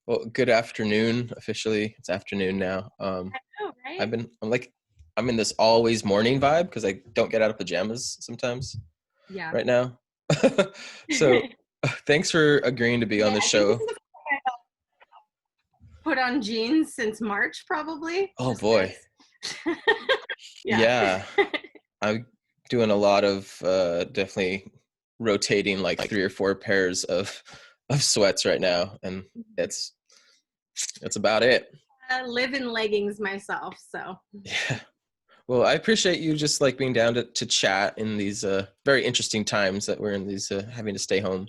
Well, good afternoon. Officially, it's afternoon now. I know, right? I'm in this always morning vibe because I don't get out of pajamas sometimes Yeah. right now. So, thanks for agreeing to be on Yeah, the I think this show. is the first time I've put on jeans since March, probably. Oh Just boy, this. Yeah. yeah, I'm doing a lot of definitely rotating like three or four pairs of sweats right now, and it's that's about it. I live in leggings myself, so. Yeah. Well, I appreciate you just like being down to chat in these very interesting times that we're in these having to stay home.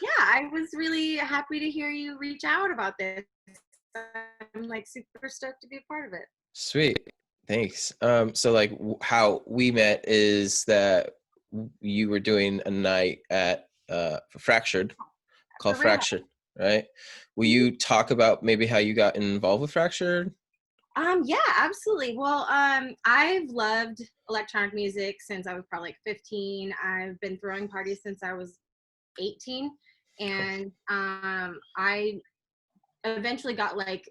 Yeah, I was really happy to hear you reach out about this. I'm like super stoked to be a part of it. Sweet. Thanks. So like how we met is that you were doing a night at Fractured called For real. Fractured, right? Will Mhm. you talk about maybe how you got involved with Fractured? Yeah, absolutely. Well, I've loved electronic music since I was probably like 15. I've been throwing parties since I was 18, Cool. and I eventually got like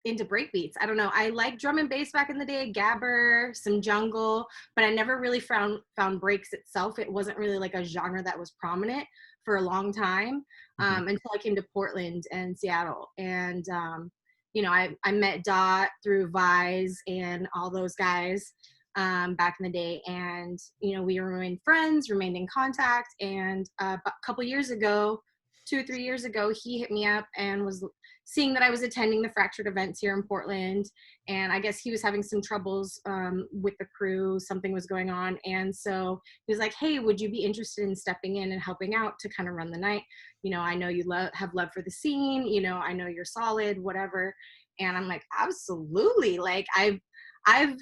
into breakbeats. I don't know. I liked drum and bass back in the day, gabber, some jungle, but I never really found breaks itself. It wasn't really like a genre that was prominent for a long time, Hmm. until I came to Portland and Seattle. And I met Dot through Vise and all those guys back in the day, and we remained friends, remained in contact. And a couple years ago, 2 or 3 years ago, he hit me up and was seeing that I was attending the Fractured events here in Portland. And I guess he was having some troubles with the crew. Something was going on. And so he was like, hey, would you be interested in stepping in and helping out to kind of run the night? I know you have love for the scene. I know you're solid, whatever. And I'm like, absolutely. Like I've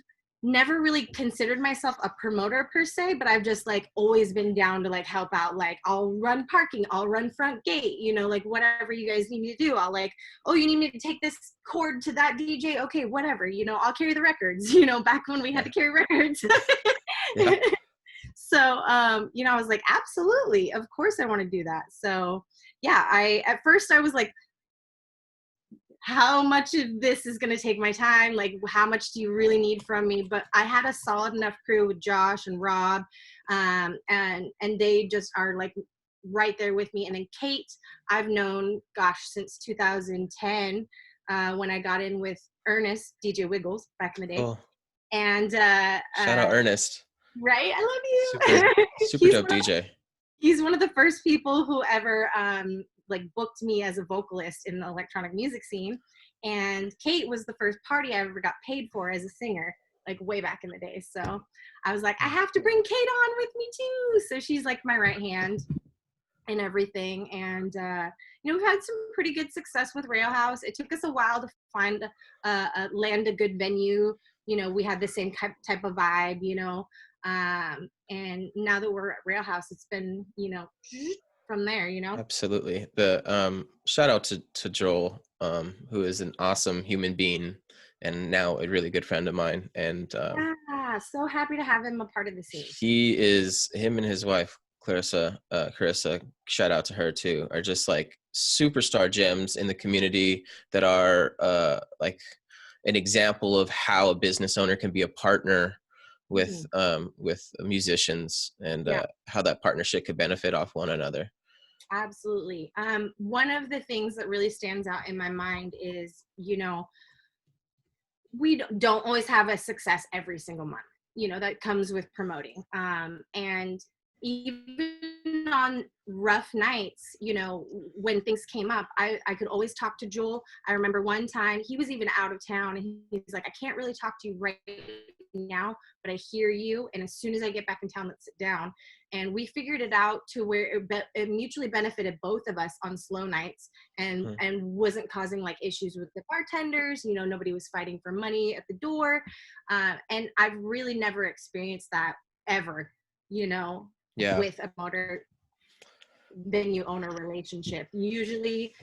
never really considered myself a promoter per se, but I've just like always been down to like help out. Like I'll run parking, I'll run front gate, like whatever you guys need me to do. I'll like, oh, you need me to take this cord to that DJ? Okay, whatever, I'll carry the records, back when we had Yeah. to carry records. Yeah. So I was like, absolutely, of course I want to do that. So yeah, at first I was like, how much of this is going to take my time? Like, how much do you really need from me? But I had a solid enough crew with Josh and Rob, and they just are like right there with me. And then Kate, I've known, gosh, since 2010, when I got in with Ernest, DJ Wiggles, back in the day. Oh, And shout out Ernest. right, I Super, love you. super dope DJ. He's one of the first people who ever like booked me as a vocalist in the electronic music scene. And Kate was the first party I ever got paid for as a singer, like way back in the day. So I was like, I have to bring Kate on with me too. So she's like my right hand and everything. And we've had some pretty good success with Rail House. It took us a while to find land a good venue. We had the same type of vibe. And now that we're at Rail House, it's been from there. Absolutely. The shout out to Joel, who is an awesome human being and now a really good friend of mine. And Yeah, so happy to have him a part of the scene. he is him and his wife Carissa, shout out to her too, are just like superstar gems in the community that are like an example of how a business owner can be a partner Mhm. with musicians and Yeah, how that partnership could benefit off one another. absolutely. One of the things that really stands out in my mind is, we don't always have a success every single month, that comes with promoting. And even on rough nights, when things came up, I could always talk to Joel. I remember one time he was even out of town, and he's like, I can't really talk to you right now, but I hear you. And as soon as I get back in town, let's sit down. And we figured it out to where it mutually benefited both of us on slow nights, and Hmm. wasn't causing like issues with the bartenders. Nobody was fighting for money at the door. And I've really never experienced that ever, Yeah. with a motor venue owner relationship. Usually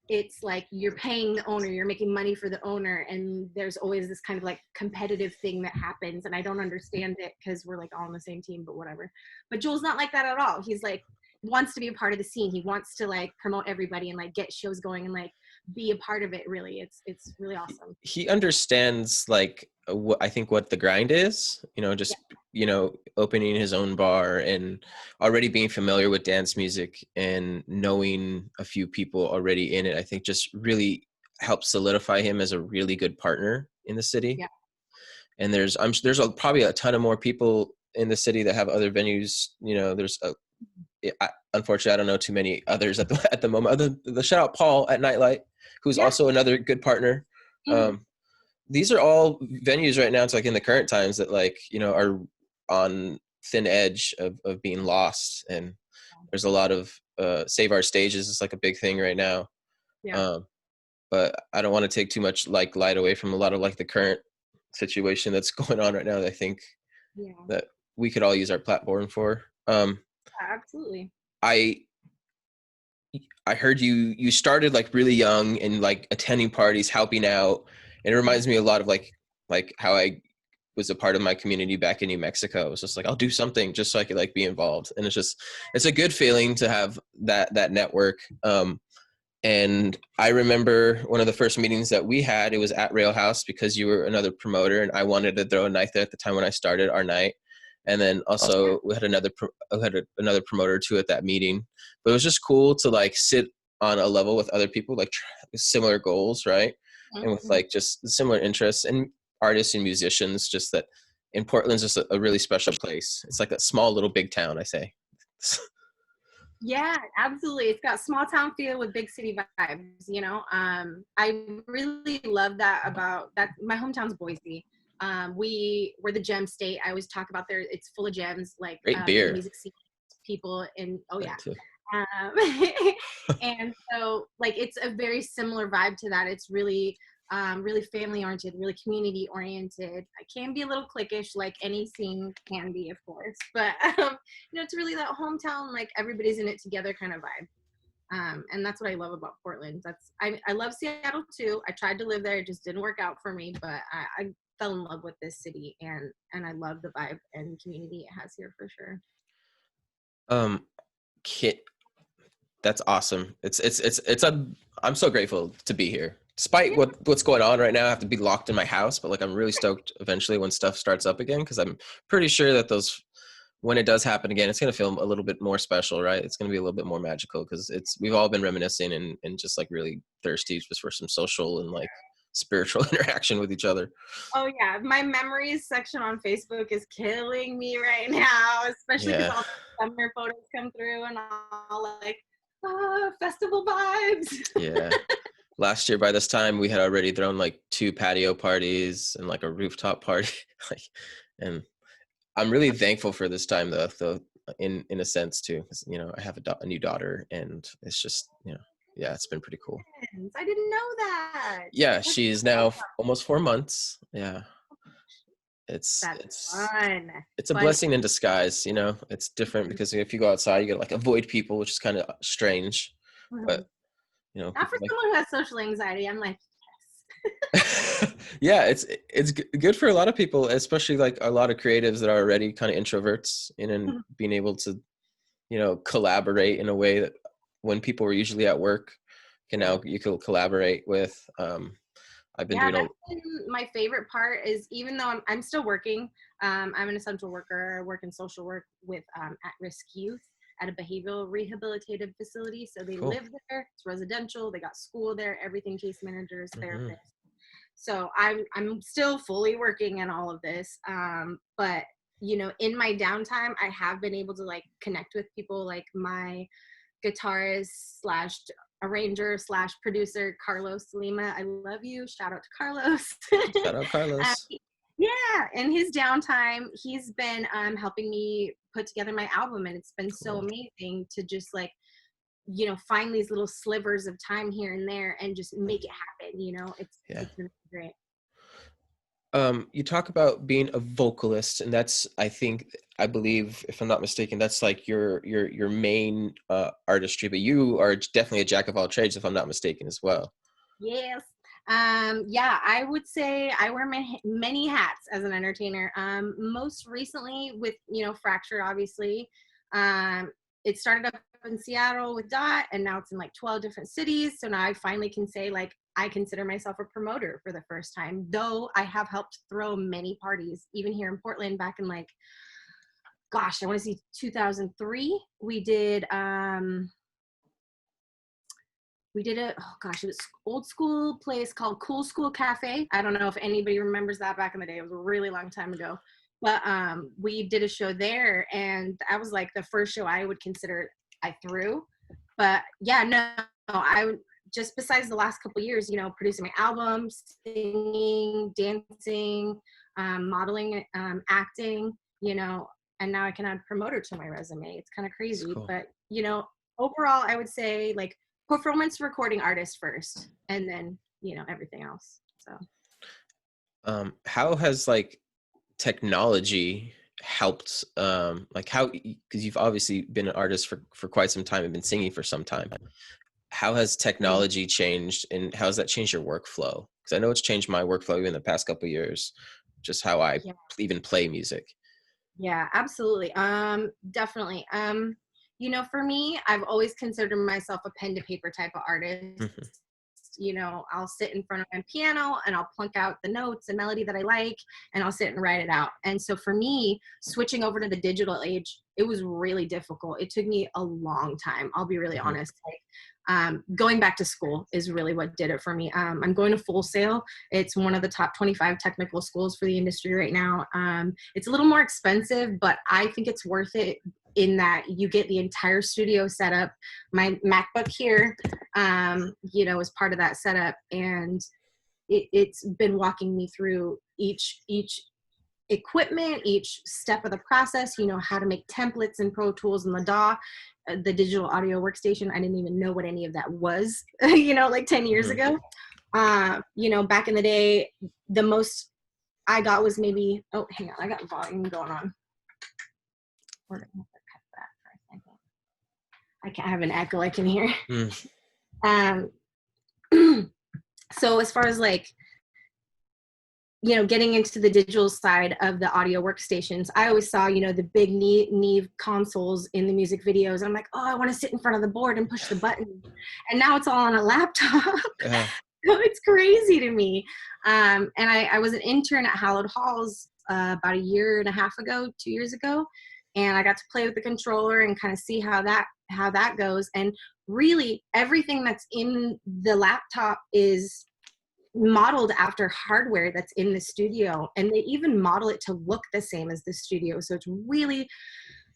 it's like you're paying the owner, you're making money for the owner, and there's always this kind of like competitive thing that happens, and I don't understand it because we're like all on the same team, but whatever. But Joel's not like that at all. He's like, wants to be a part of the scene. He wants to like promote everybody and like get shows going and like be a part of it. Really, it's really awesome. He understands like what I think what the grind is, just opening his own bar and already being familiar with dance music and knowing a few people already in it, I think just really helps solidify him as a really good partner in the city. Yeah. And there's probably a ton of more people in the city that have other venues. Unfortunately, I don't know too many others at the moment. Other the shout out Paul at Nightlight, who's also another good partner. These are all venues right now. It's like in the current times that like are on thin edge of being lost, and there's a lot of Save Our Stages is like a big thing right now. Yeah. But I don't want to take too much like light away from a lot of like the current situation that's going on right now that I think that we could all use our platform for. Absolutely. I heard you started like really young and like attending parties, helping out. And it reminds me a lot of like how I was a part of my community back in New Mexico. It was just like, I'll do something just so I could like be involved. And it's a good feeling to have that network. And I remember one of the first meetings that we had, it was at Rail House because you were another promoter and I wanted to throw a night there at the time when I started our night. And then also we had another promoter too at that meeting. But it was just cool to like sit on a level with other people, like similar goals, right? And with like just similar interests and artists and musicians, just that in Portland's just a really special place. It's like a small little big town, I say. Yeah, absolutely. It's got small town feel with big city vibes, I really love that about that. My hometown's Boise. We're the gem state. I always talk about there. It's full of gems, like great beer, music scene, people, and and so like it's a very similar vibe to that. It's really really family oriented, really community oriented. I can be a little cliquish, like any scene can be, of course, but it's really that hometown, like everybody's in it together kind of vibe. And that's what I love about Portland. I love Seattle too. I tried to live there, it just didn't work out for me, but I fell in love with this city, and I love the vibe and community it has here for sure. Kit, that's awesome. I'm so grateful to be here. Despite what's going on right now, I have to be locked in my house, but like I'm really stoked eventually when stuff starts up again, because I'm pretty sure that when it does happen again, it's going to feel a little bit more special, right? It's going to be a little bit more magical because we've all been reminiscing and just like really thirsty just for some social and like spiritual interaction with each other. Oh yeah, my memories section on Facebook is killing me right now, especially because all the summer photos come through and all like festival vibes. Yeah. Last year by this time we had already thrown like 2 patio parties and like a rooftop party. And I'm really thankful for this time though in a sense too, because I have a new daughter and it's just it's been pretty cool. I didn't know that. Yeah, she's now almost 4 months. Yeah. It's fun. It's a blessing in disguise, It's different because if you go outside you gotta like avoid people, which is kind of strange. But not for someone who has social anxiety. I'm like, yes. Yeah, it's good for a lot of people, especially like a lot of creatives that are already kind of introverts, and being able to collaborate in a way that when people are usually at work you can collaborate with. I've been doing my favorite part is, even though I'm still working, I'm an essential worker. I work in social work with at-risk youth at a behavioral rehabilitative facility. So they live there. It's residential. They got school there. Everything, case managers, therapists. So I'm still fully working in all of this. But in my downtime, I have been able to like connect with people, like my guitarist / arranger / producer Carlos Lima. I love you. Shout out to Carlos. Shout out Carlos. Yeah, in his downtime, he's been helping me put together my album, and it's been so amazing to just like find these little slivers of time here and there and just make it happen. It's been great. You talk about being a vocalist, and that's I believe, if I'm not mistaken, that's like your main artistry, but you are definitely a jack of all trades, if I'm not mistaken, as well. Yes. I would say I wear many hats as an entertainer. Most recently with Fractured, obviously. It started up in Seattle with Dot, and now it's in like 12 different cities. So now I finally can say, like, I consider myself a promoter for the first time, though I have helped throw many parties, even here in Portland back in like, gosh, I want to see 2003. We did it, oh gosh, it was old school place called Cool School Cafe. I don't know if anybody remembers that back in the day. It was a really long time ago. But we did a show there, and that was like the first show I would consider I threw. But yeah, no, I would just, besides the last couple of years, you know, producing my album, singing, dancing, modeling, acting, you know, and now I can add promoter to my resume. It's kind of crazy, Cool. but you know, overall, I would say like performance recording artist first, and then, you know, everything else. So How has like technology helped, like how, because you've obviously been an artist for quite some time and been singing for some time. How has technology changed, and how has that changed your workflow? Because I know it's changed my workflow even the past couple of years, just how I yeah, even play music. yeah, absolutely. Definitely. You know, for me, I've always considered myself a pen to paper type of artist. Mhm. You know, I'll sit in front of my piano and I'll plunk out the notes and melody that I like, and I'll sit and write it out. And so for me, switching over to the digital age, it was really difficult. It took me a long time. I'll be really Mhm. honest. Like, going back to school is really what did it for me. I'm going to Full Sail. It's one of the top 25 technical schools for the industry right now. It's a little more expensive, but I think it's worth it in that you get the entire studio set up. My MacBook here, you know, is part of that setup, and it's been walking me through each equipment, each step of the process, you know, how to make templates in Pro Tools and the DAW, the digital audio workstation. I didn't even know what any of that was, you know, like 10 years Mhm. ago. You know, back in the day, the most I got was maybe, oh, hang on, I got volume going on. We're gonna have to cut that for a second. I can't have an echo I can hear. Mm. Um, so as far as like, you know, getting into the digital side of the audio workstations, I always saw, you know, the big Neve consoles in the music videos. And I'm like, oh, I want to sit in front of the board and push the button. And now it's all on a laptop. Yeah. It's crazy to me. And I was an intern at Hallowed Halls about a year and a half ago, 2 years ago. And I got to play with the controller and kind of see how that goes. And really everything that's in the laptop is modeled after hardware that's in the studio, and they even model it to look the same as the studio. So it's really,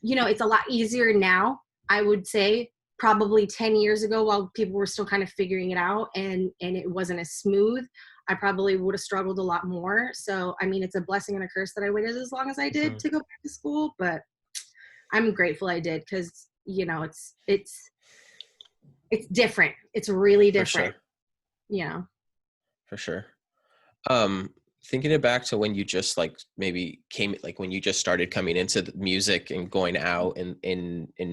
you know, it's a lot easier now, I would say. Probably 10 years ago, while people were still kind of figuring it out, and it wasn't as smooth, I probably would have struggled a lot more. So I mean, it's a blessing and a curse that I waited as long as I did Mhm. to go back to school, but I'm grateful I did, because you know, it's different. It's really For different, sure. you know. For sure. Um, Thinking it back to when you just like maybe came, like when you just started coming into the music and going out and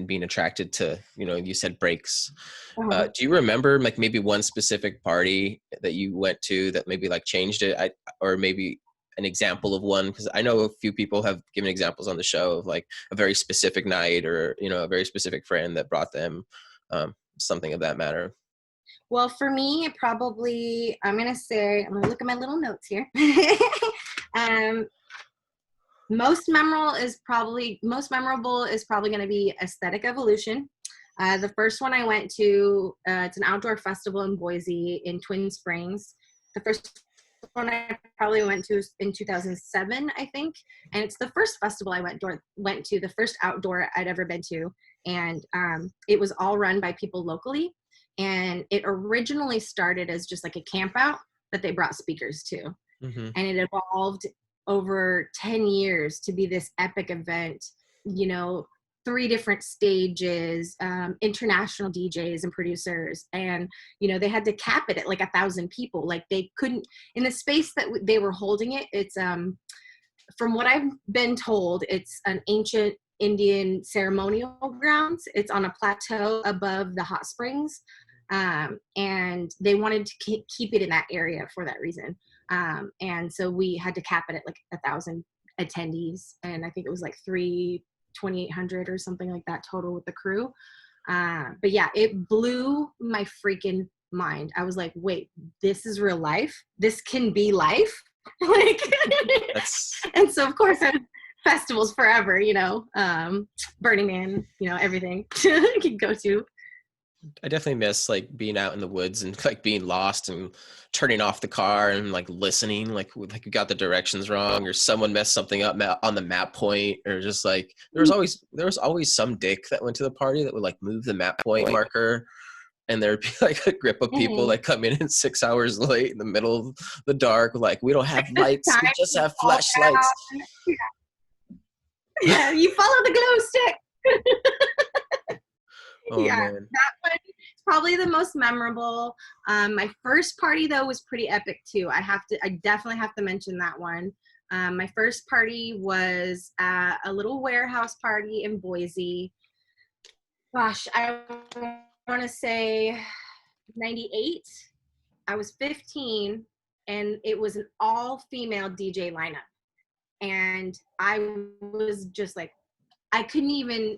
being attracted to, you know, you said breaks. Uh-huh. Do you remember like maybe one specific party that you went to that maybe like changed it? Or maybe an example of one, because I know a few people have given examples on the show of like a very specific night, or, you know, a very specific friend that brought them something of that matter. Well, for me, probably, I'm gonna look at my little notes here. um, most memorable is probably going to be Aesthetic Evolution. The first one I went to, it's an outdoor festival in Boise in Twin Springs. The first one I probably went to in 2007, I think, and it's the first festival I went to, the first outdoor I'd ever been to, and it was all run by people locally, and it originally started as just like a camp out that they brought speakers to, Hmm. and it evolved over 10 years to be this epic event, you know, 3 different stages, international DJs and producers, and you know, they had to cap it at like 1,000 people. Like, they couldn't, in the space that they were holding it, it's from what I've been told, it's an ancient Indian ceremonial grounds. It's on a plateau above the hot springs, and they wanted to keep it in that area for that reason. And so we had to cap it at like 1,000 attendees, and I think it was like 2,800 or something like that total with the crew. But yeah, it blew my freaking mind. I was like, wait, this is real life? This can be life? Like, That's and so of course I festivals forever, Burning Man, everything you can go to. I definitely miss like being out in the woods and like being lost and turning off the car and like listening, like you got the directions wrong or someone messed something up on the map point, or just like there was always some dick that went to the party that would like move the map point marker, and there'd be like a grip of people Mhm. that come in 6 hours late in the middle of the dark, like we don't have lights, Time we just to have fall flashlights. down. Yeah, you follow the glow stick. Oh Yeah, man. that one is probably the most memorable. My first party though was pretty epic too. I definitely have to mention that one. My first party was at a little warehouse party in Boise. Gosh, I want to say 98. I was 15, and it was an all-female DJ lineup. And I was just like, I didn't even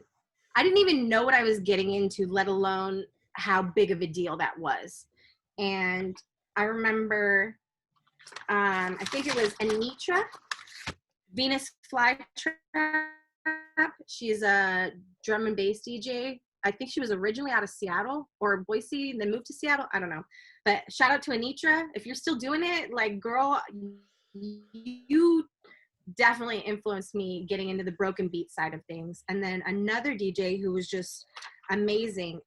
know what I was getting into, let alone how big of a deal that was. And I remember, I think it was Anitra, Venus Flytrap. She's a drum and bass DJ. I think she was originally out of Seattle or Boise and then moved to Seattle. I don't know. But shout out to Anitra. If you're still doing it, like, girl, you definitely influenced me getting into the broken beat side of things. And then another DJ who was just amazing,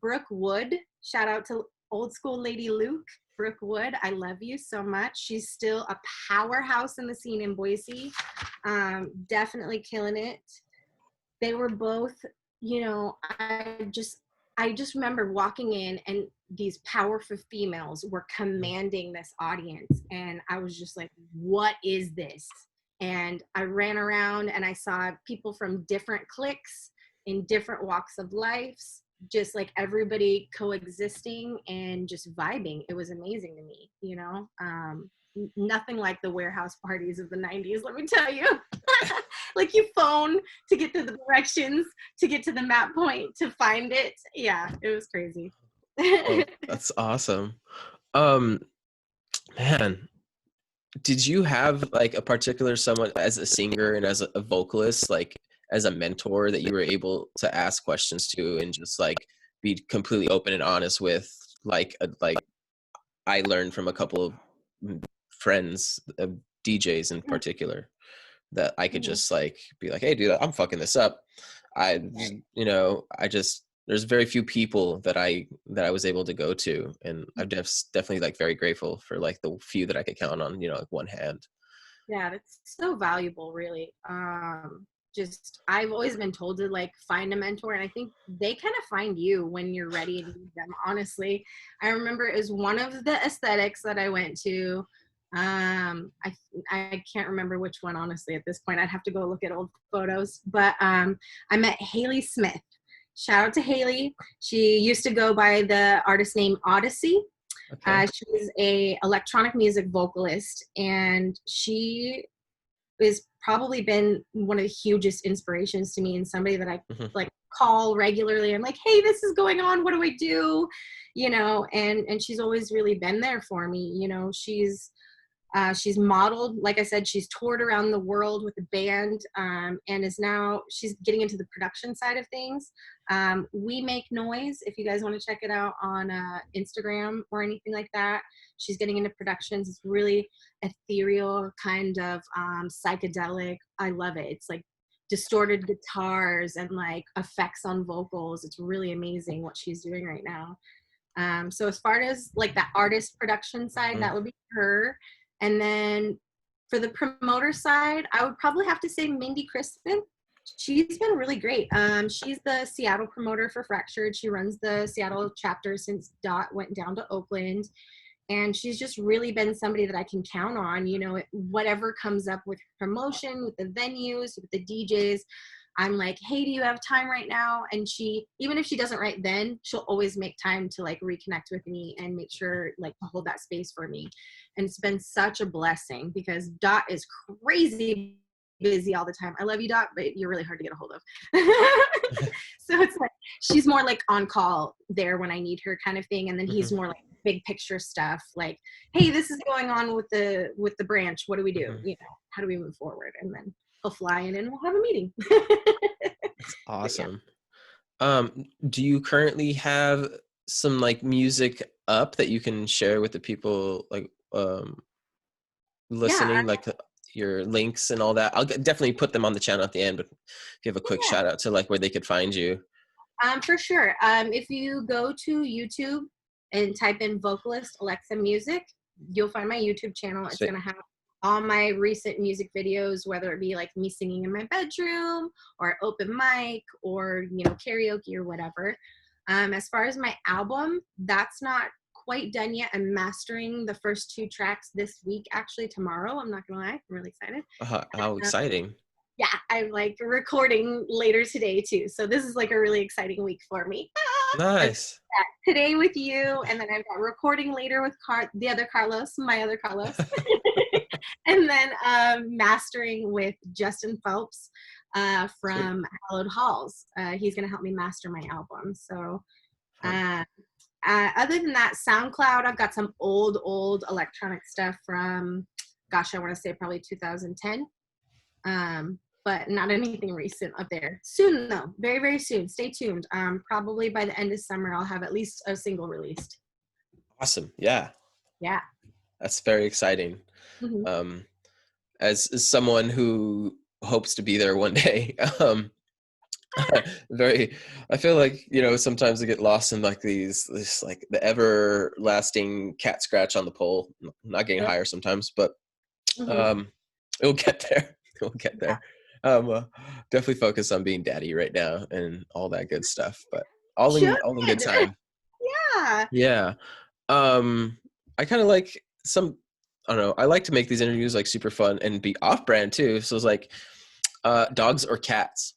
Brooke Wood. Shout out to old school Lady Luke. Brooke Wood, I love you so much. She's still a powerhouse in the scene in Boise. Definitely killing it. They were both, I just remember walking in and these powerful females were commanding this audience, and I was just like, what is this? And I ran around and I saw people from different cliques in different walks of lives, just like everybody coexisting and just vibing. It was amazing to me. Nothing like the warehouse parties of the 90s, let me tell you. Like, you phone to get to the directions, to get to the map point, to find it. Yeah, it was crazy. Oh, that's awesome. Um, Man, did you have like a particular someone as a singer and as a vocalist, like as a mentor that you were able to ask questions to and just like be completely open and honest with? Like I learned from a couple of friends, DJs in particular, that I could Mhm. just like be like, hey, dude, I'm fucking this up. I just there's very few people that I was able to go to, and I'm definitely like very grateful for like the few that I could count on, like one hand. Yeah, that's so valuable, really. Just I've always been told to like find a mentor, and I think they kind of find you when you're ready to meet them. Honestly, I remember it was one of the aesthetics that I went to. I can't remember which one, honestly, at this point. I'd have to go look at old photos, but I met Haley Smith. Shout out to Haley. She used to go by the artist name Odyssey. Okay. She's a electronic music vocalist, and she has probably been one of the hugest inspirations to me, and somebody that I Mhm. like call regularly. I'm like, hey, this is going on. What do I do? And she's always really been there for me. She's modeled, like I said, she's toured around the world with the band, and she's getting into the production side of things. We Make Noise, if you guys want to check it out on Instagram or anything like that. She's getting into productions. It's really ethereal, kind of psychedelic. I love it. It's like distorted guitars and like effects on vocals. It's really amazing what she's doing right now. So as far as like that artist production side, Mhm. that would be her. And then for the promoter side, I would probably have to say Mindy Crispin. She's been really great. She's the Seattle promoter for Fractured. She runs the Seattle chapter since Dot went down to Oakland. And she's just really been somebody that I can count on, whatever comes up with promotion, with the venues, with the DJs. I'm like, hey, do you have time right now? And she, even if she doesn't right then, she'll always make time to like reconnect with me and make sure like to hold that space for me. And it's been such a blessing because Dot is crazy busy all the time. I love you, Doc, but you're really hard to get a hold of. So it's like she's more like on call there when I need her kind of thing, and then he's more like big picture stuff, like, hey, this is going on with the branch. What do we do? You know, how do we move forward? And then he'll fly in and we'll have a meeting. That's awesome. Do you currently have some like music up that you can share with the people, like listening, Yeah, like your links and all that? I'll definitely put them on the channel at the end, but if you have a quick shout out to like where they could find you. for sure. If you go to YouTube and type in vocalist Alexa Music, you'll find my YouTube channel. It's going to have all my recent music videos, whether it be like me singing in my bedroom or open mic or, you know, karaoke or whatever. As far as my album, that's not quite done yet. I'm mastering the first 2 tracks this week, actually tomorrow. I'm not gonna lie, I'm really excited. How exciting. Yeah, I'm like recording later today too. So this is like a really exciting week for me. Nice. Today with you, and then I've got recording later with the other Carlos, my other Carlos. And then mastering with Justin Phelps from Hallowed Halls. He's going to help me master my album. So other than that, SoundCloud, I've got some old electronic stuff from, gosh, I want to say probably 2010. But not anything recent up there. Soon though, very, very soon. Stay tuned. Probably by the end of summer, I'll have at least a single released. Awesome. Yeah. Yeah. That's very exciting. As someone who hopes to be there one day, I feel like, you know, sometimes I get lost in like this like the everlasting cat scratch on the pole. I'm not getting higher sometimes, but it'll get there. It'll get there. Definitely focus on being daddy right now and all that good stuff, but all in good time. Yeah. I kind of like I don't know, I like to make these interviews like super fun and be off brand too. So it's like dogs or cats?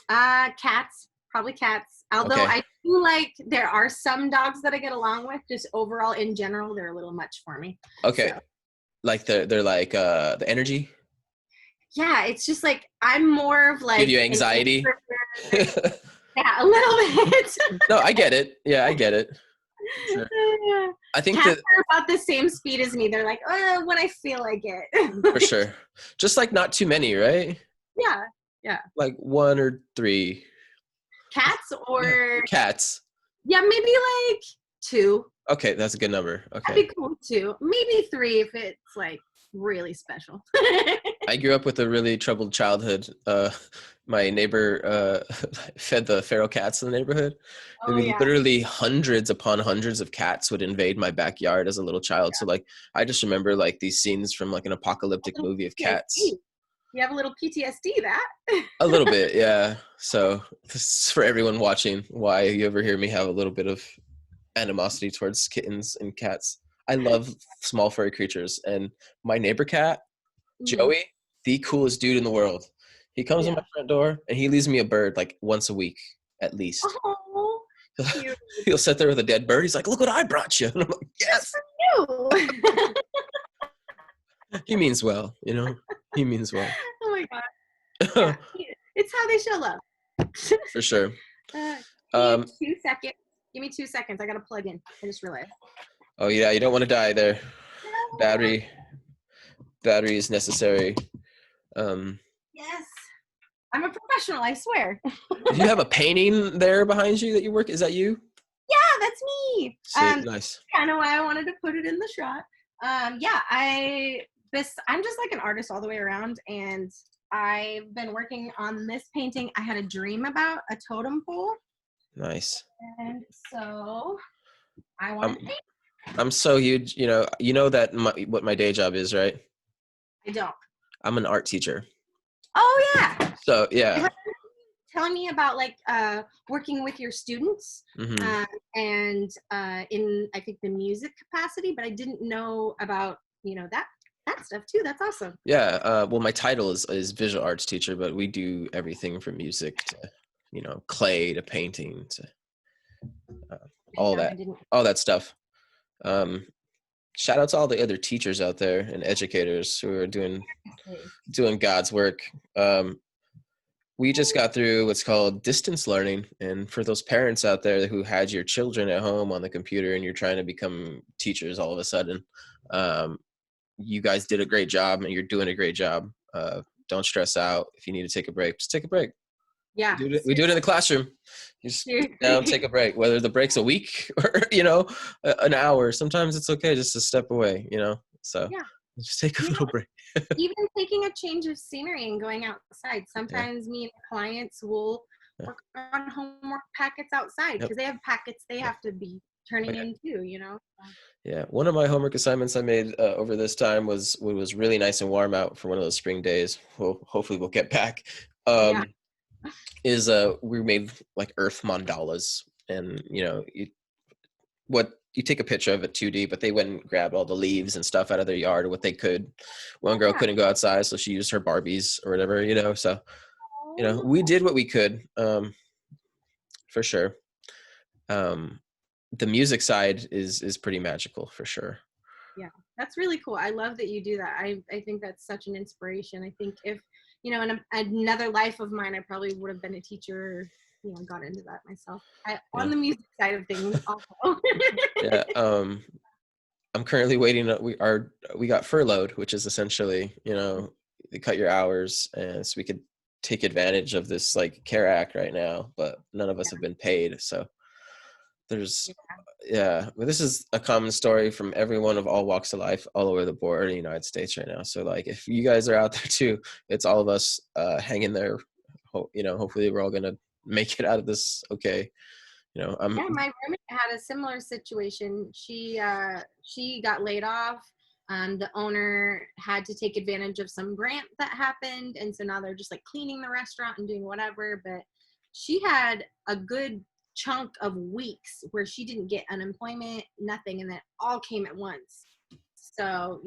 Cats, probably cats. Although I feel like there are some dogs that I get along with, just overall in general, they're a little much for me. Okay. So. Like they're like the energy? Yeah, it's just like I'm more of like give you anxiety. Yeah, a little bit. No, I get it. Yeah, I get it. Sure. I think cats are about the same speed as me. They're like, when I feel like it. For sure. Just like not too many, right? Yeah. Like 1 or 3. Cats or cats? Yeah, maybe like 2. Okay, that's a good number. Okay. That'd be cool too. Maybe 3 if it's like really special. I grew up with a really troubled childhood. My neighbor fed the feral cats in the neighborhood. Literally hundreds upon hundreds of cats would invade my backyard as a little child. So like, I just remember like these scenes from like an apocalyptic movie of cats. You have a little PTSD, that? A little bit, yeah. So this is for everyone watching, why you ever hear me have a little bit of animosity towards kittens and cats. I love small furry creatures, and my neighbor cat, Joey, the coolest dude in the world. He comes in my front door and he leaves me a bird like once a week at least. Oh, he'll sit there with a dead bird. He's like, "Look what I brought you." And I'm like, "Yes." He means well, you know. He means well. Oh my god! Yeah, it's how they show love. For sure. Give me 2 seconds. Give me 2 seconds. I gotta plug in. I just realized. Oh yeah, you don't want to die there. No. Battery is necessary. Yes, I'm a professional. I swear. Do you have a painting there behind you that you work? Is that you? Yeah, that's me. Nice. Kind of why I wanted to put it in the shot. I'm just like an artist all the way around, and I've been working on this painting. I had a dream about a totem pole. Nice. And so I want to paint. I'm so huge. You know that what my day job is, right? I don't. I'm an art teacher. Oh yeah. So yeah. Telling me about like working with your students and in I think the music capacity, but I didn't know about that stuff too. That's awesome. Yeah. Well, my title is visual arts teacher, but we do everything from music to clay to painting to all that stuff. shout out to all the other teachers out there and educators who are doing God's work. We just got through what's called distance learning. And for those parents out there who had your children at home on the computer and you're trying to become teachers all of a sudden, you guys did a great job and you're doing a great job. Don't stress out. If you need to take a break, just take a break. Yeah. We do it in the classroom. You just sit down, take a break, whether the break's a week or, an hour. Sometimes it's okay just to step away, so yeah. just take a little break. Even taking a change of scenery and going outside. Sometimes me and clients will work on homework packets outside because they have packets they have to be turning in too, Yeah, one of my homework assignments I made over this time was really nice and warm out for one of those spring days. Well, hopefully we'll get back. Is we made like earth mandalas, and you take a picture of it 2D, but they went and grabbed all the leaves and stuff out of their yard or what they could. One girl couldn't go outside, so she used her Barbies or whatever, so we did what we could, for sure. The music side is pretty magical for sure. Yeah, that's really cool. I love that you do that. I think that's such an inspiration. I think if in another life of mine, I probably would have been a teacher, got into that myself. On the music side of things also. Yeah, I'm currently waiting. We got furloughed, which is essentially, they cut your hours, and so we could take advantage of this like CARE Act right now, but none of us have been paid. So there's, but this is a common story from everyone of all walks of life all over the board in the United States right now. So like, if you guys are out there too, it's all of us hanging there. Hopefully we're all gonna make it out of this okay. My roommate had a similar situation. She got laid off. The owner had to take advantage of some grant that happened, and so now they're just like cleaning the restaurant and doing whatever. But she had a good chunk of weeks where she didn't get unemployment, nothing, and then it all came at once. So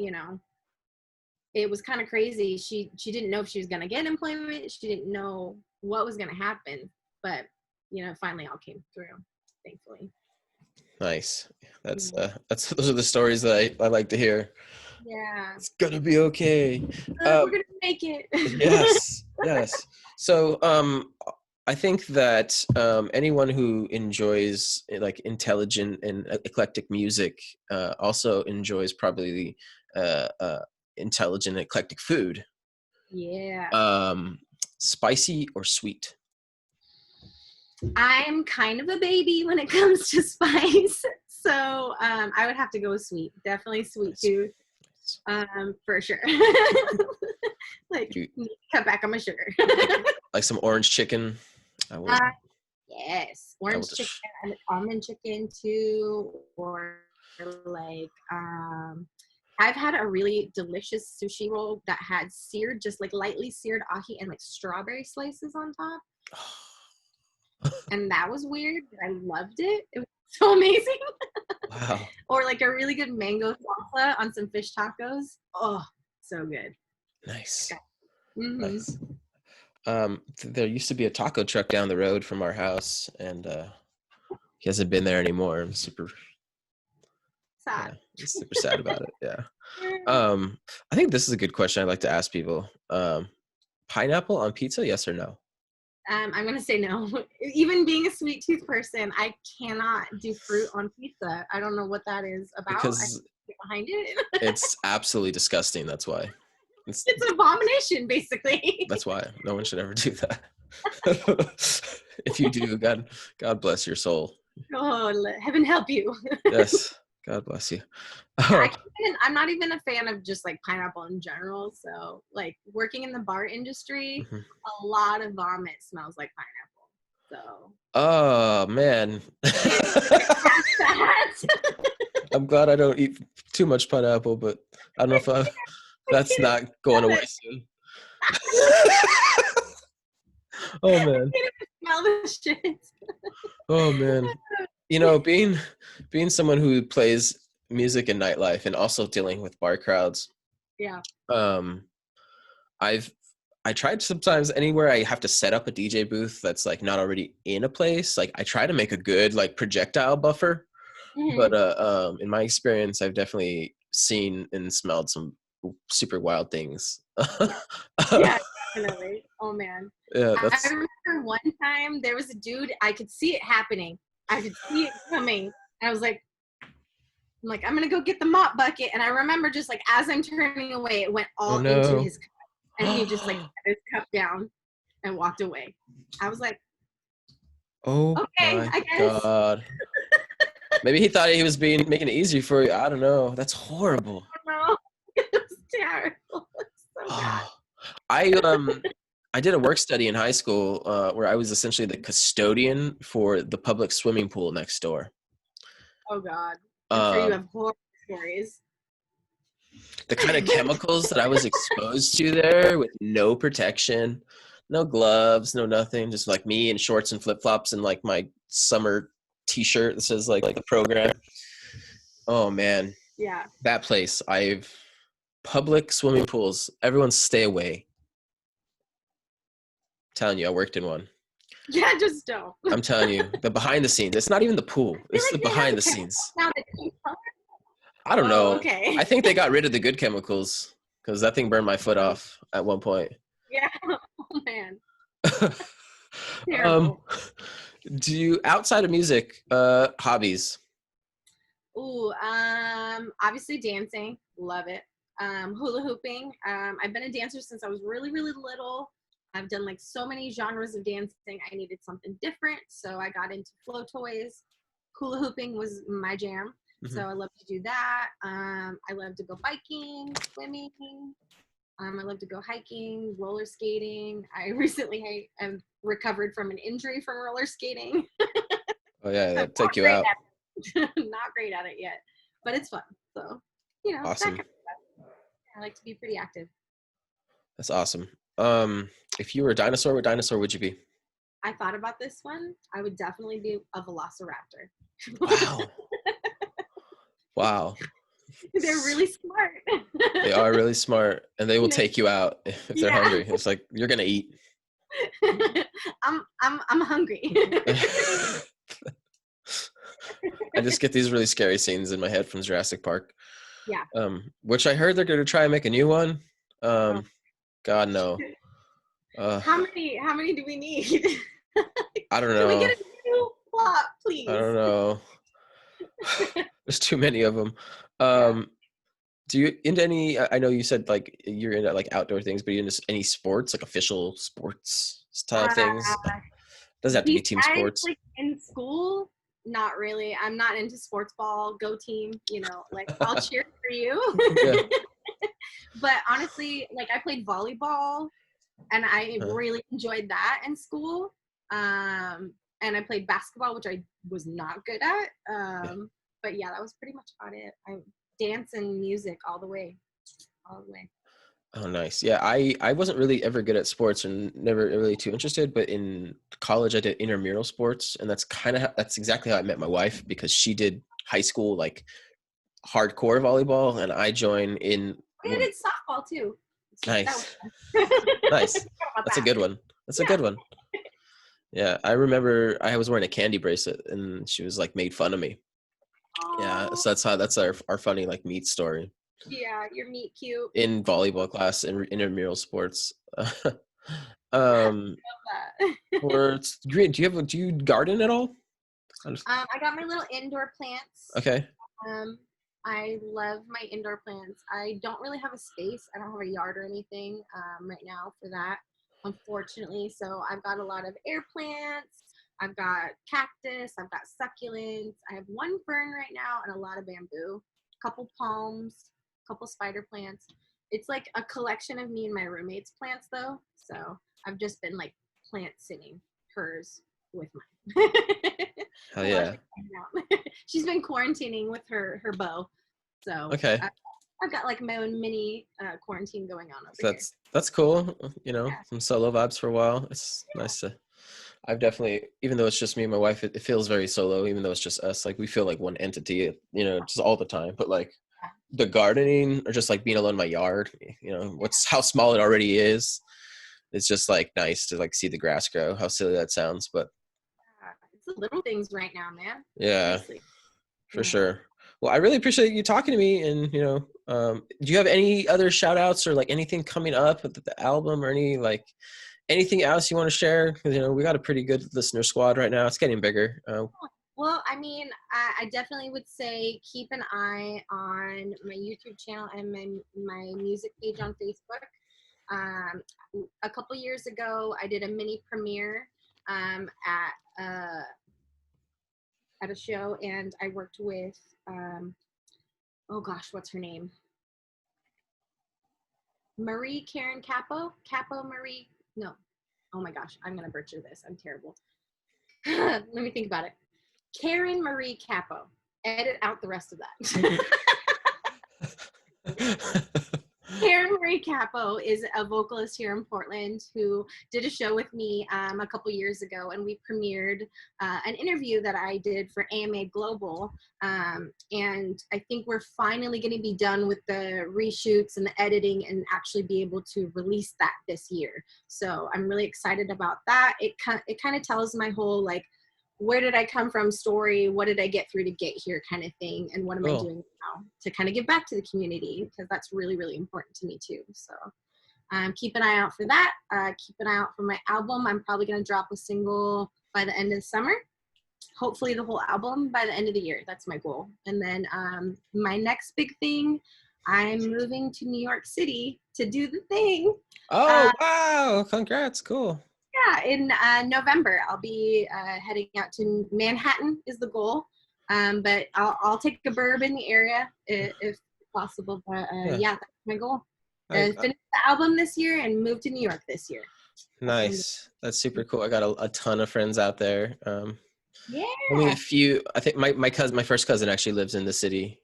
it was kind of crazy. She didn't know if she was going to get employment. She didn't know what was going to happen, but finally all came through, thankfully. Nice. That's those are the stories that I like to hear. Yeah, it's gonna be okay. We're gonna make it. yes. So I think that anyone who enjoys like intelligent and eclectic music also enjoys probably intelligent and eclectic food. Yeah. Spicy or sweet? I'm kind of a baby when it comes to spice, so I would have to go with sweet. Definitely sweet tooth, for sure. Like, cut back on my sugar. like some orange chicken. Yes, orange chicken and almond chicken too, or like I've had a really delicious sushi roll that had seared, just like lightly seared ahi and like strawberry slices on top. And that was weird, but I loved it. It was so amazing. Wow. Or like a really good mango salsa on some fish tacos. Oh, so good. Nice. Mm-hmm. Nice. There used to be a taco truck down the road from our house, and he hasn't been there anymore. I'm super sad. Yeah, super sad about it. Yeah. I think this is a good question I'd like to ask people. Pineapple on pizza, yes or no? I'm going to say no. Even being a sweet tooth person, I cannot do fruit on pizza. I don't know what that is about. Because I can't get behind it. It's absolutely disgusting. That's why. It's an abomination, basically. That's why no one should ever do that. If you do, God bless your soul. Oh, heaven help you. Yes. God bless you. I'm not even a fan of just like pineapple in general. So like working in the bar industry, a lot of vomit smells like pineapple. So. Oh man. I'm glad I don't eat too much pineapple, but I don't know if that's not going away soon. Oh man. Smell the shit. Oh man. Being someone who plays music in nightlife and also dealing with bar crowds. Yeah. I tried sometimes anywhere I have to set up a DJ booth that's like not already in a place. Like I try to make a good like projectile buffer. Mhm. In my experience, I've definitely seen and smelled some super wild things. Yeah. Yeah, definitely. Oh man. Yeah, I that's remember one time there was a dude, I could see it happening. I could see it coming. And I was like, I'm gonna go get the mop bucket. And I remember just like as I'm turning away, it went oh all into no. his cup. And he just like set his cup down and walked away. I was like, Oh okay, my I guess. God. Maybe he thought he was making it easy for you. I don't know. That's horrible. I don't know. It was terrible. It's so bad. Oh, I I did a work study in high school where I was essentially the custodian for the public swimming pool next door. Oh God. I'm sure you Um, have horror stories. the kind of chemicals that I was exposed to there with no protection, no gloves, no nothing, just like me in shorts and flip flops and like my summer T-shirt that says like the program. Oh man, Yeah. that place. I've public swimming pools. Everyone stay away. I'm telling you, I worked in one. Yeah, just don't. I'm telling you, the behind the scenes. It's not even the pool. I feel It's the like they have behind the the chemicals scenes. now that keep up. I don't Oh, know. okay. I think they got rid of the good chemicals because that thing burned my foot off at one point. Yeah. Oh man. um, Terrible. do you outside of music, hobbies? Ooh, obviously dancing. Love it. Hula hooping. I've been a dancer since I was really, really little. I've done like so many genres of dancing. I needed something different, so I got into flow toys. Hula hooping was my jam, Mhm. so I love to do that. I love to go biking, swimming. I love to go hiking, roller skating. I recently have recovered from an injury from roller skating. Oh yeah, I'm that not take you great out. at it. Not great at it yet, but it's fun. So, that kind Awesome. of stuff. I like to be pretty active. That's awesome. If you were a dinosaur, what dinosaur would you be? I thought about this one. I would definitely be a velociraptor. Wow. Wow. They're really smart. They are really smart and they will And they, take you out if they're yeah. hungry. It's like you're gonna eat. I'm hungry. I just get these really scary scenes in my head from Jurassic Park. Yeah. Which I heard they're gonna try and make a new one. Oh. God no. Uh, How many do we need? I don't Can we know. get a new plot, I please? don't know. There's too many of them. Yeah. Do you into any? I know you said like you're into like outdoor things, but you into any sports, like official sports style things? Uh, Doesn't have to be team Besides, sports. like in school, not really. I'm not into sports ball. Go team. Like I'll cheer for you. Yeah. But honestly, like I played volleyball, and I Huh. really enjoyed that in school. And I played basketball, which I was not good at. Yeah. But yeah, that was pretty much about it. I dance and music all the way, all the way. Oh, nice. Yeah, I wasn't really ever good at sports and never really too interested, but in college I did intramural sports, and that's exactly how I met my wife because she did high school like hardcore volleyball, and I joined in. I did softball too. So that was Nice, fun. nice. About That's a that. good one. That's a Yeah. good one. Yeah, I remember I was wearing a candy bracelet, and she was like made fun of me. Yeah, Oh, so that's our funny like meet story yeah, your meet cute. in volleyball class in intramural sports. um, Love that. or it's great. Do you garden at all? I got my little indoor plants. Okay. Um, I love my indoor plants. I don't really have a space. I don't have a yard or anything right now for that, unfortunately. So I've got a lot of air plants. I've got cactus. I've got succulents. I have one fern right now and a lot of bamboo. A couple palms. A couple spider plants. It's like a collection of me and my roommate's plants, though. So I've just been like plant sitting hers with mine. Hell While yeah. she's hanging out. She's been quarantining with her bow, so Okay. I've got like my own mini quarantine going on over So here. that's cool. Yeah, Some solo vibes for a while. It's yeah, nice to. I've definitely, even though it's just me and my wife, it feels very solo. Even though it's just us, like we feel like one entity, just all the time. But like the gardening or just like being alone in my yard, what's how small it already is. It's just like nice to like see the grass grow. How silly that sounds, but it's the little things right now, man. yeah, Seriously. For sure. Well, I really appreciate you talking to me, and do you have any other shout outs or like anything coming up with the album, or anything else you want to share? Because we got a pretty good listener squad right now. It's getting bigger. Well, I mean, I definitely would say keep an eye on my YouTube channel and my music page on Facebook. A couple years ago, I did a mini premiere at a show, and I worked with oh gosh, what's her name? Marie Karen Capo Marie. No, oh my gosh, I'm gonna butcher this. I'm terrible. Let me think about it. Karen Marie Capo. Edit out the rest of that. Karen Marie Capo is a vocalist here in Portland who did a show with me a couple years ago, and we premiered an interview that I did for AMA Global. And I think we're finally going to be done with the reshoots and the editing and actually be able to release that this year. So I'm really excited about that. It kind of tells my whole like, where did I come from story, what did I get through to get here kind of thing, and what am I doing now to kind of give back to the community, because that's really, really important to me too. So keep an eye out for that. Keep an eye out for my album. I'm probably going to drop a single by the end of the summer. Hopefully the whole album by the end of the year. That's my goal. And then my next big thing, I'm moving to New York City to do the thing. Oh, wow. Congrats. Cool. Yeah, in November, I'll be heading out to Manhattan is the goal. But I'll take a burb in the area if possible. But yeah, that's my goal. Finish the album this year and move to New York this year. Nice. That's super cool. I got a ton of friends out there. Yeah. Only a few. I think my first cousin actually lives in the city.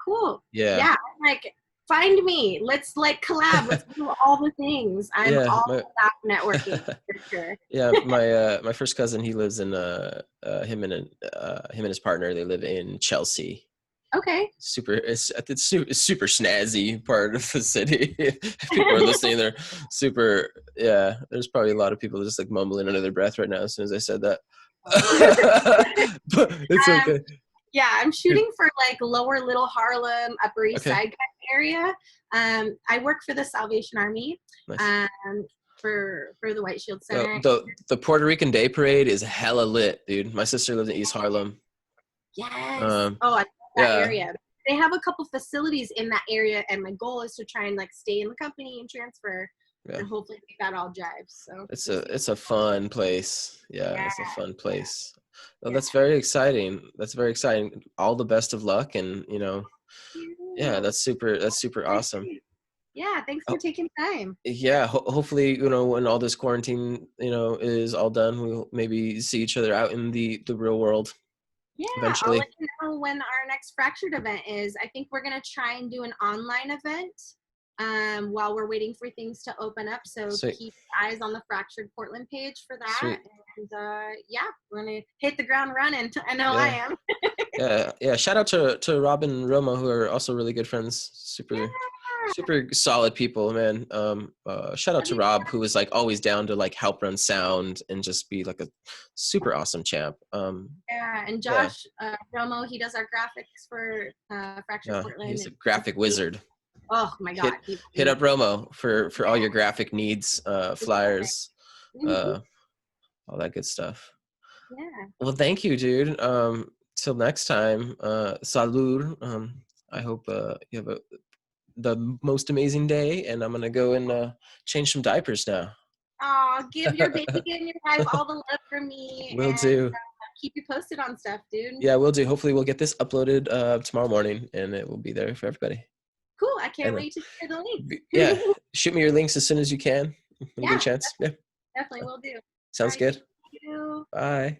Cool. Yeah. Yeah. Like, find me. Let's like collab. Let's do all the things. I'm all about networking for sure. Yeah, my first cousin, he lives in him and his partner. They live in Chelsea. Okay. It's super snazzy part of the city. If people are listening, they're super. Yeah, there's probably a lot of people just like mumbling under their breath right now as soon as I said that. But it's okay. Yeah, I'm shooting for like lower Little Harlem, Upper East Side kind of area. I work for the Salvation Army. Nice. For the White Shield Center. The Puerto Rican Day Parade is hella lit, dude. My sister lives in East Harlem. Yes. I love that area. They have a couple facilities in that area, and my goal is to try and like stay in the company and transfer. Yeah. And hopefully make that all jive. So it's a fun place. Yeah, it's a fun place. Well, that's very exciting. All the best of luck, and yeah, that's super awesome. Yeah, thanks for taking time. Yeah, hopefully, when all this quarantine, is all done, we'll maybe see each other out in the real world. Yeah, eventually. I'll let you know when our next Fractured event is. I think we're gonna try and do an online event while we're waiting for things to open up. So keep eyes on the Fractured Portland page for that. Sweet. And yeah, we're gonna hit the ground running. I know I am. Yeah. Shout out to Rob and Roma, who are also really good friends. Super solid people, man. Shout out to Rob, who was like always down to like help run sound and just be like a super awesome champ. And Josh Romo, he does our graphics for Fractured Portland. He's a graphic wizard. Oh my God! Hit up Romo for all your graphic needs, flyers, all that good stuff. Yeah. Well, thank you, dude. Till next time. Salud. I hope you have the most amazing day, and I'm gonna go and change some diapers now. Oh, give your baby and your wife all the love from me. Will do. Keep you posted on stuff, dude. Yeah, we'll do. Hopefully, we'll get this uploaded tomorrow morning, and it will be there for everybody. Cool. I can't wait to share the link. Yeah. Shoot me your links as soon as you can. When you get a chance. Yeah. Definitely will do. Sounds good. Thank you. Bye.